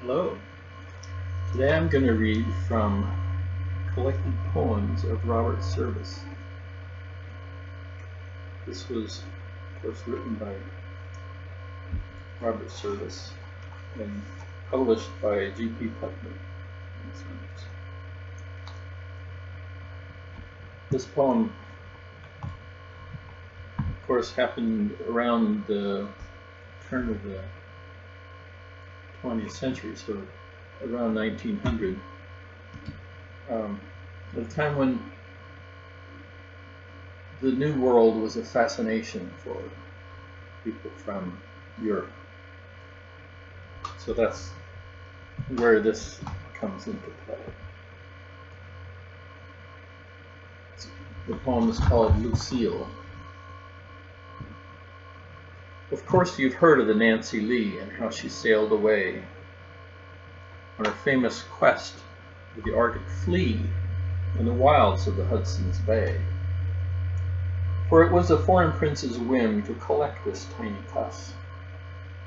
Hello. Today I'm going to read from Collected Poems of Robert Service. This was, of course, written by Robert Service and published by G.P. Putnam. This poem, of course, happened around the turn of the 20th century, so around 1900. At a time when the New World was a fascination for people from Europe. So that's where this comes into play. The poem is called Lucille. Of course you've heard of the Nancy Lee and how she sailed away on her famous quest with the Arctic flea in the wilds of the Hudson's Bay. For it was a foreign prince's whim to collect this tiny cuss,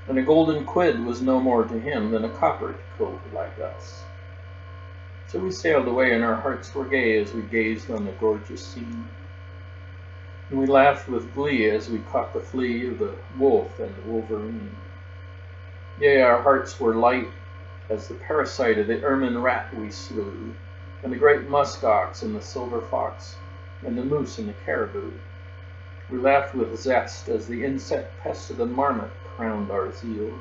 and a golden quid was no more to him than a copper to cove like us. So we sailed away, and our hearts were gay as we gazed on the gorgeous scene, and we laughed with glee as we caught the flea of the wolf and the wolverine. Yea, our hearts were light as the parasite of the ermine rat we slew, and the great musk ox and the silver fox, and the moose and the caribou. We laughed with zest as the insect pest of the marmot crowned our zeal,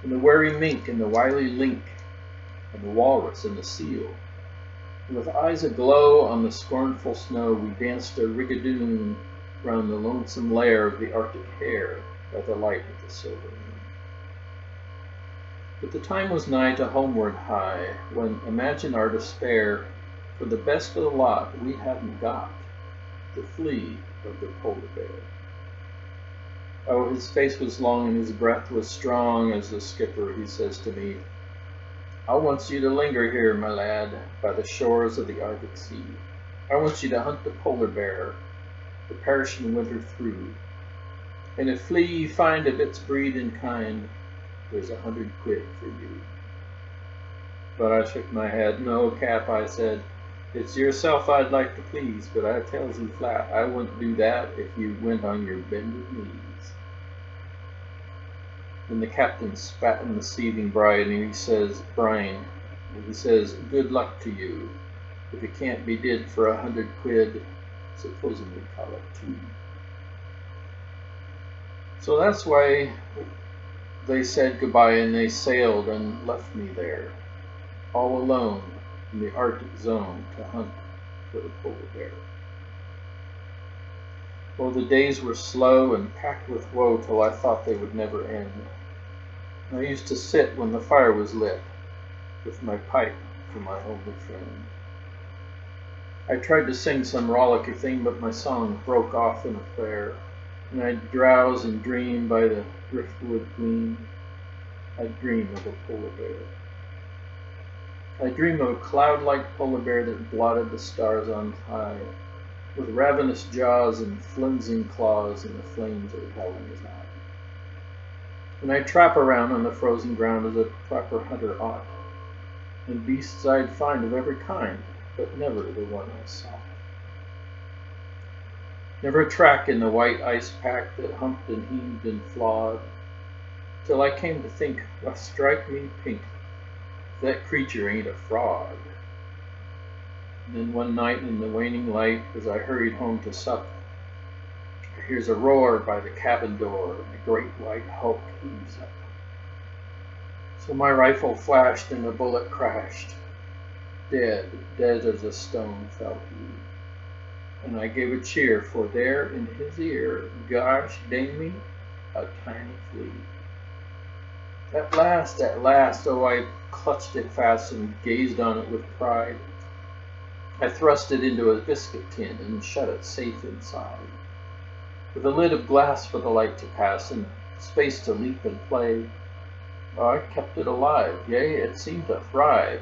and the wary mink and the wily link, and the walrus and the seal. And with eyes aglow on the scornful snow, we danced a rigadoon round the lonesome lair of the Arctic hare by the light of the silver moon. But the time was nigh to homeward hie, when imagine our despair, for the best of the lot we hadn't got, the flea of the polar bear. Oh, his face was long and his breath was strong as the skipper, he says to me, I want you to linger here, my lad, by the shores of the Arctic Sea. I want you to hunt the polar bear, the perishing winter through. And if flea you find of its breed and kind, there's 100 quid for you. But I shook my head. No, Cap, I said, it's yourself I'd like to please, but I tells you flat, I wouldn't do that if you went on your bended knees. Then the captain spat in the seething brine, and he says, good luck to you. If it can't be did for 100 quid, supposing we call it 2. So that's why they said goodbye, and they sailed and left me there, all alone in the Arctic zone to hunt for the polar bear. Oh, the days were slow and packed with woe till I thought they would never end. I used to sit when the fire was lit, with my pipe for my only friend. I tried to sing some rollicky thing, but my song broke off in a prayer, and I'd drowse and dream by the driftwood gleam. I'd dream of a polar bear. I dream of a cloud-like polar bear that blotted the stars on high, with ravenous jaws and flimsy claws and the flames of hell in his eye. And I'd trap around on the frozen ground as a proper hunter ought, and beasts I'd find of every kind, but never the one I sought. Never a track in the white ice pack that humped and heaved and flawed, till I came to think, well, strike me pink, that creature ain't a fraud. And then one night in the waning light, as I hurried home to sup, I hears a roar by the cabin door, and the great white hulk heaves up. So my rifle flashed and the bullet crashed. Dead as a stone fell he. And I gave a cheer, for there in his ear, gosh dang me, a tiny flea. At last, oh, I clutched it fast and gazed on it with pride. I thrust it into a biscuit tin and shut it safe inside, with a lid of glass for the light to pass and space to leap and play. Oh, I kept it alive, yea, it seemed to thrive,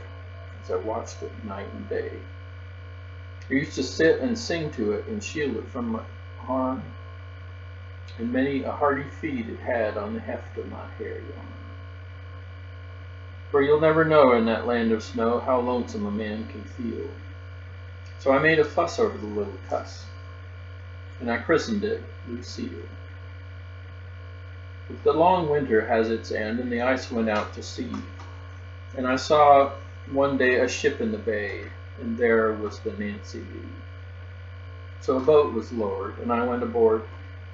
as I watched it night and day. I used to sit and sing to it and shield it from my harm, and many a hearty feed it had on the heft of my hair yarn. for you'll never know in that land of snow how lonesome a man can feel. So I made a fuss over the little cuss, and I christened it Lucille. But the long winter has its end, and the ice went out to sea, and I saw one day a ship in the bay, and there was the Nancy Lee. So a boat was lowered, and I went aboard,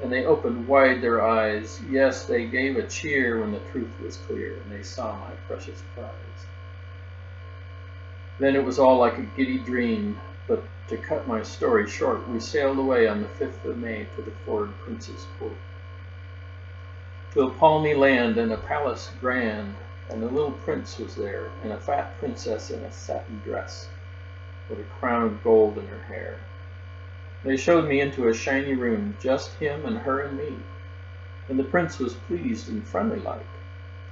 and they opened wide their eyes. Yes, they gave a cheer when the truth was clear, and they saw my precious prize. Then it was all like a giddy dream, but to cut my story short, we sailed away on the 5th of May to the Ford Prince's Court, to a palmy land and a palace grand, and the little prince was there, and a fat princess in a satin dress, with a crown of gold in her hair. They showed me into a shiny room, just him and her and me, and the prince was pleased and friendly like,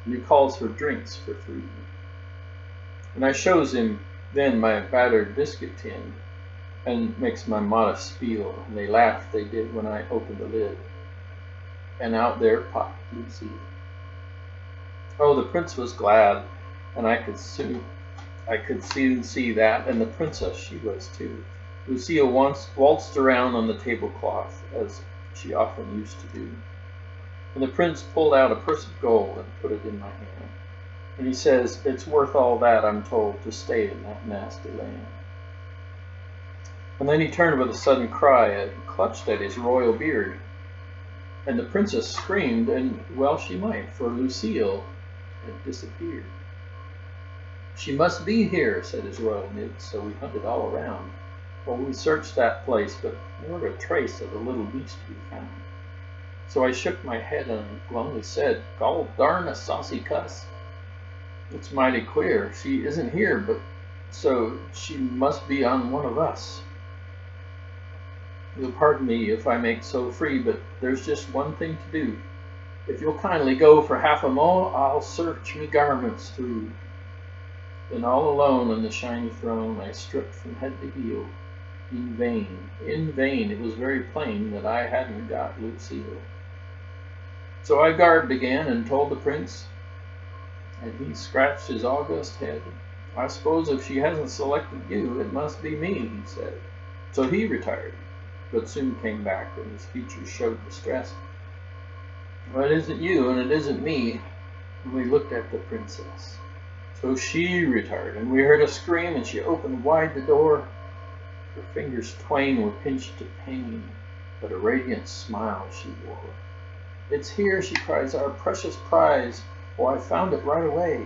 and he calls for drinks for free. And I shows him then my battered biscuit tin, and makes my modest spiel, and they laughed, they did, when I opened the lid, and out there popped Lucille. Oh, the prince was glad, and I could soon see that, and the princess, she was too. Lucille once waltzed around on the tablecloth, as she often used to do. And the prince pulled out a purse of gold and put it in my hand. And he says, it's worth all that, I'm told, to stay in that nasty land. And then he turned with a sudden cry and clutched at his royal beard. And the princess screamed, and well she might, for Lucille had disappeared. She must be here, said his royal nibs, so we hunted all around. Well, we searched that place, but never a trace of the little beast we found. So I shook my head and glumly said, gol darn a saucy cuss. It's mighty queer. She isn't here, but so she must be on one of us. You'll pardon me if I make so free, but there's just one thing to do. If you'll kindly go for half a mo', I'll search me garments through. Then all alone on the shiny throne I stripped from head to heel. In vain, it was very plain that I hadn't got Lucille. So I garbed again and told the prince, and he scratched his august head. I suppose if she hasn't selected you, it must be me, he said. So he retired, but soon came back and his features showed distress. Well, it isn't you and it isn't me. And we looked at the princess. So she retired, and we heard a scream, and she opened wide the door. Her fingers twain were pinched to pain, but a radiant smile she wore. It's here, she cries, our precious prize. Oh, I found it right away.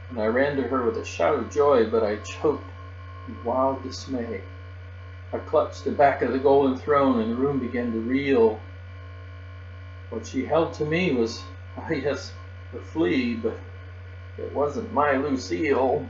And I ran to her with a shout of joy, but I choked in wild dismay. I clutched the back of the golden throne, and the room began to reel. What she held to me was, yes, the flea, but it wasn't my Lucille.